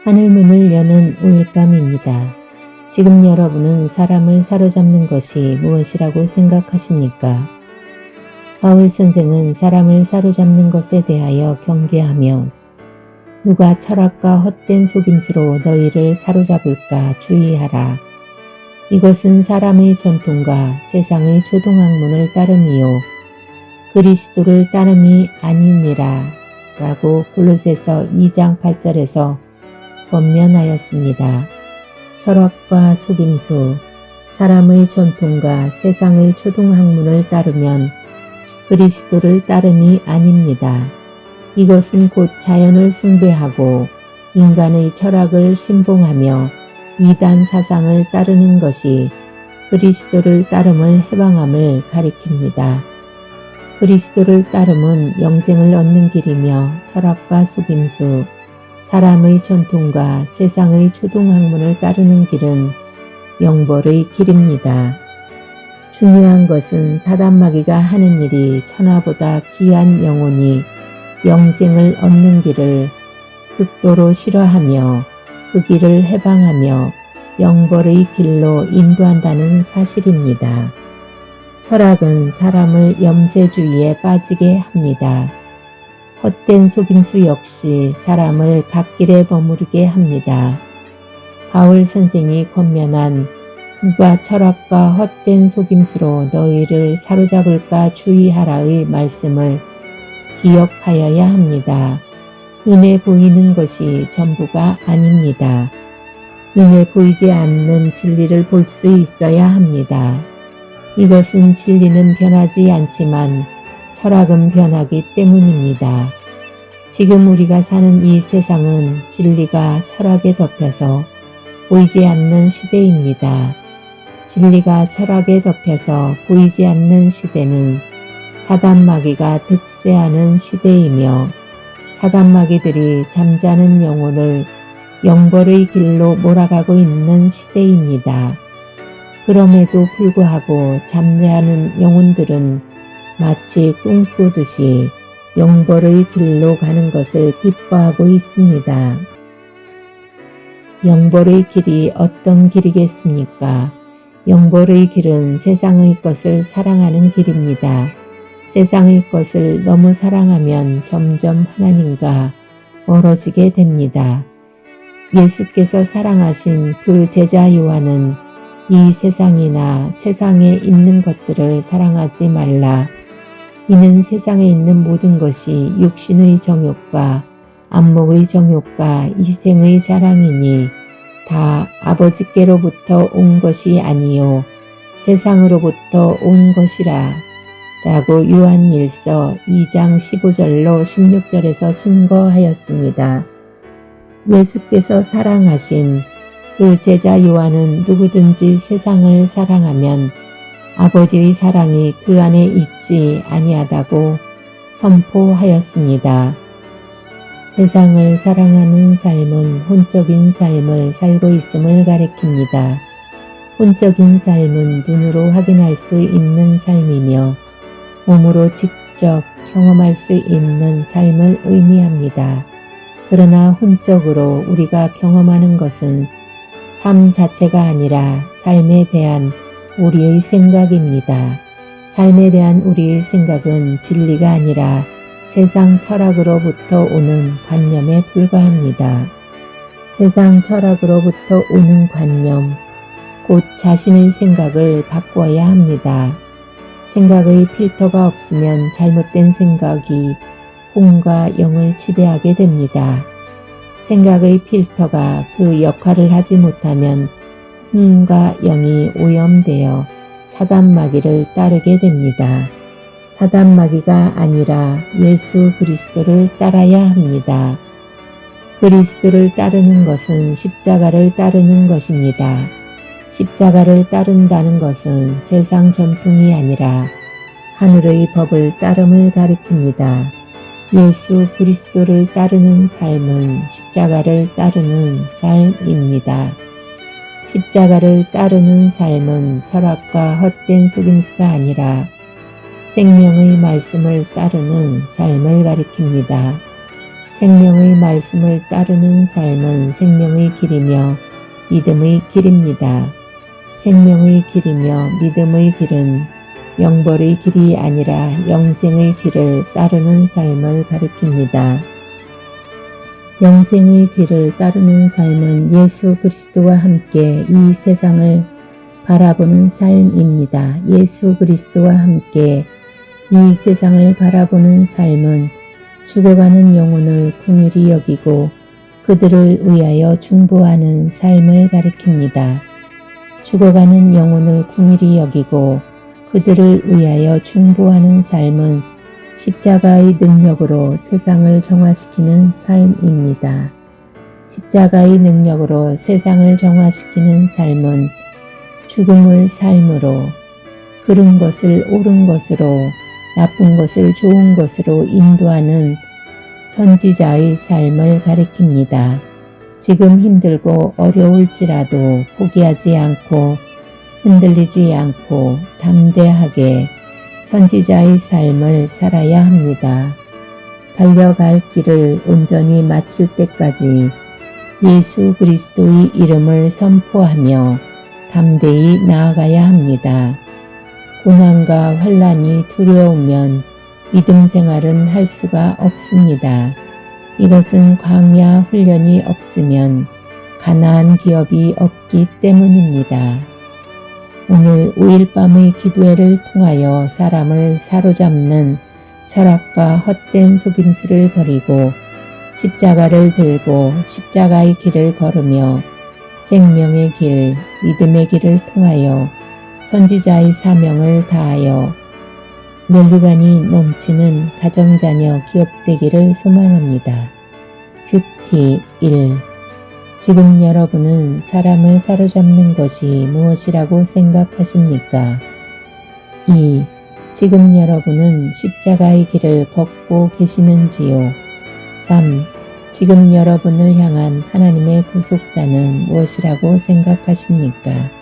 하늘문을 여는 5일밤입니다. 지금 여러분은 사람을 사로잡는 것이 무엇이라고 생각하십니까? 바울 선생은 사람을 사로잡는 것에 대하여 경계하며 누가 철학과 헛된 속임수로 너희를 사로잡을까 주의하라. 이것은 사람의 전통과 세상의 초동학문을 따름이요 그리스도를 따름이 아니니라 라고 골로새서 2장 8절에서 권면하였습니다. 철학과 속임수, 사람의 전통과 세상의 초동학문을 따르면 그리스도를 따름이 아닙니다. 이것은 곧 자연을 숭배하고 인간의 철학을 신봉하며 이단 사상을 따르는 것이 그리스도를 따름을 해방함을 가리킵니다. 그리스도를 따름은 영생을 얻는 길이며 철학과 속임수, 사람의 전통과 세상의 초동학문을 따르는 길은 영벌의 길입니다. 중요한 것은 사단마귀가 하는 일이 천하보다 귀한 영혼이 영생을 얻는 길을 극도로 싫어하며 그 길을 해방하며 영벌의 길로 인도한다는 사실입니다. 철학은 사람을 염세주의에 빠지게 합니다. 헛된 속임수 역시 사람을 갓길에 머무르게 합니다. 바울 선생이 권면한 누가 철학과 헛된 속임수로 너희를 사로잡을까 주의하라의 말씀을 기억하여야 합니다. 눈에 보이는 것이 전부가 아닙니다. 눈에 보이지 않는 진리를 볼 수 있어야 합니다. 이것은 진리는 변하지 않지만 철학은 변하기 때문입니다. 지금 우리가 사는 이 세상은 진리가 철학에 덮여서 보이지 않는 시대입니다. 진리가 철학에 덮여서 보이지 않는 시대는 사단마귀가 득세하는 시대이며 사단마귀들이 잠자는 영혼을 영벌의 길로 몰아가고 있는 시대입니다. 그럼에도 불구하고 잠자는 영혼들은 마치 꿈꾸듯이 영벌의 길로 가는 것을 기뻐하고 있습니다. 영벌의 길이 어떤 길이겠습니까? 영벌의 길은 세상의 것을 사랑하는 길입니다. 세상의 것을 너무 사랑하면 점점 하나님과 멀어지게 됩니다. 예수께서 사랑하신 그 제자 요한은 이 세상이나 세상에 있는 것들을 사랑하지 말라. 이는 세상에 있는 모든 것이 육신의 정욕과 안목의 정욕과 이생의 자랑이니 다 아버지께로부터 온 것이 아니요 세상으로부터 온 것이라 라고 요한일서 2장 15절로 16절에서 증거하였습니다. 예수께서 사랑하신 그 제자 요한은 누구든지 세상을 사랑하면 아버지의 사랑이 그 안에 있지 아니하다고 선포하였습니다. 세상을 사랑하는 삶은 혼적인 삶을 살고 있음을 가리킵니다. 혼적인 삶은 눈으로 확인할 수 있는 삶이며 몸으로 직접 경험할 수 있는 삶을 의미합니다. 그러나 혼적으로 우리가 경험하는 것은 삶 자체가 아니라 삶에 대한 우리의 생각입니다. 삶에 대한 우리의 생각은 진리가 아니라 세상 철학으로부터 오는 관념에 불과합니다. 세상 철학으로부터 오는 관념, 곧 자신의 생각을 바꾸어야 합니다. 생각의 필터가 없으면 잘못된 생각이 혼과 영을 지배하게 됩니다. 생각의 필터가 그 역할을 하지 못하면 혼과 영이 오염되어 사단마귀를 따르게 됩니다. 사단마귀가 아니라 예수 그리스도를 따라야 합니다. 그리스도를 따르는 것은 십자가를 따르는 것입니다. 십자가를 따른다는 것은 세상 전통이 아니라 하늘의 법을 따름을 가리킵니다. 예수 그리스도를 따르는 삶은 십자가를 따르는 삶입니다. 십자가를 따르는 삶은 철학과 헛된 속임수가 아니라 생명의 말씀을 따르는 삶을 가리킵니다. 생명의 말씀을 따르는 삶은 생명의 길이며 믿음의 길입니다. 생명의 길이며 믿음의 길은 영벌의 길이 아니라 영생의 길을 따르는 삶을 가리킵니다. 영생의 길을 따르는 삶은 예수 그리스도와 함께 이 세상을 바라보는 삶입니다. 예수 그리스도와 함께 이 세상을 바라보는 삶은 죽어가는 영혼을 긍휼히 여기고 그들을 위하여 중보하는 삶을 가리킵니다. 죽어가는 영혼을 긍휼히 여기고 그들을 위하여 중보하는 삶은 십자가의 능력으로 세상을 정화시키는 삶입니다. 십자가의 능력으로 세상을 정화시키는 삶은 죽음을 삶으로 그른 것을 옳은 것으로 나쁜 것을 좋은 것으로 인도하는 선지자의 삶을 가리킵니다. 지금 힘들고 어려울지라도 포기하지 않고 흔들리지 않고 담대하게 선지자의 삶을 살아야 합니다. 달려갈 길을 온전히 마칠 때까지 예수 그리스도의 이름을 선포하며 담대히 나아가야 합니다. 고난과 환난이 두려우면 믿음 생활은 할 수가 없습니다. 이것은 광야 훈련이 없으면 가나안 기업이 없기 때문입니다. 오늘 5일 밤의 기도회를 통하여 사람을 사로잡는 철학과 헛된 속임수를 버리고 십자가를 들고 십자가의 길을 걸으며 생명의 길, 믿음의 길을 통하여 선지자의 사명을 다하여 멸류관이 넘치는 가정자녀 기업되기를 소망합니다. 큐티 1. 지금 여러분은 사람을 사로잡는 것이 무엇이라고 생각하십니까? 2. 지금 여러분은 십자가의 길을 걷고 계시는지요? 3. 지금 여러분을 향한 하나님의 구속사는 무엇이라고 생각하십니까?